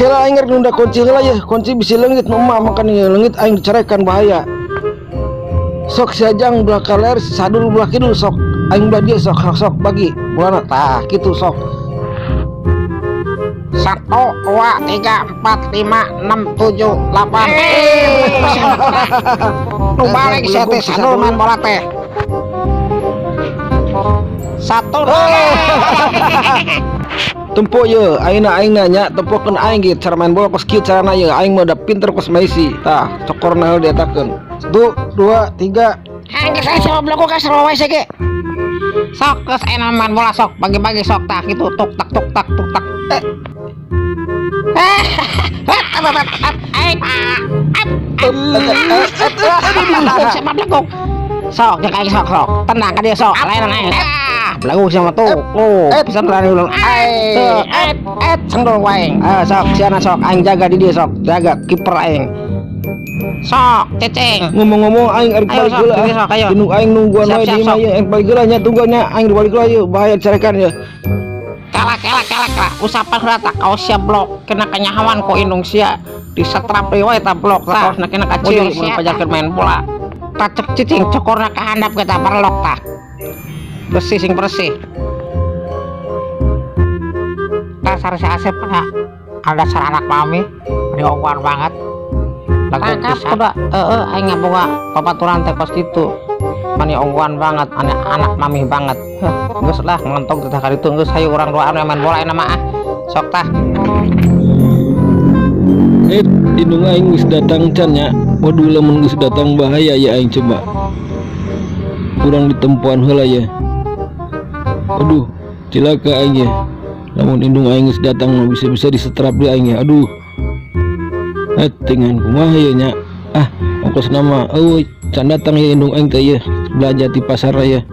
kela aing nunda kunci heula ya, kunci bisi leungit nu mah makan ieu leungit aing dicerekan bahaya. Sok siajang belah kaler sadul belah kidul sok aing belah dia sok bagi mulana tah kitu sok. 1 2 3 4 5 6 7 8 nu balik sia teh sadul main bola teh 1 Tempo ye, aing nanya tempokeun aing ge cara main bola kos kieu carana ye, aing mah da pinter kos Messi. Tah, cokorna heul diatakeun. 1 2 3. Aing geus asa blogo ka sarua wae ge. Sok geus ayeuna main bola sok, bagi-bagi sok tah kitu tuk tak. Sok, jak aing sok. Tenang ka dia sok, lain aing. Belagu sama tuh. Pisan lari ulang. Sendol wae. Sok, siana sok aing jaga di dia sok. Jaga kiper aing. Sok, ceceng. Ngomong-ngomong aing arek balik heula. Indung aing nungguan wae di imah ye, aing balik heula nya tunggunya aing balik heula ye, bahaya carekan ye. Kelak. Usapan heula tak kaos sia blok kena kanyahawan ku indung sia. Di setrap wae ta blok kaosna kena kacil mun pajakeun main bola. Tacek cicing cokorna ka handap kita parlok tah. Bersih sing bersih. Dasar si Asep ada dasar anak mami diongguan banget. Tangkap udah aing ngaboga papaturan teh kos kitu. Mani ongguan banget, anak mami banget. Geus lah ngontok teh ka ditu geus hayu urang duaan main bola enak mah. Sok tah. Indung aing geus datang can nya. Waduh lamun geus datang bahaya ya aing coba. Kurang ditempuan heula ya. Aduh, cilaka aing ya. Lamun indung aing geus datang mah bisa-bisa disetrap di aing ya. Aduh. Dengan kumaha ya nya. Ongkos nama euy can datang ya indung aing teh ya. Belanja di pasar ya.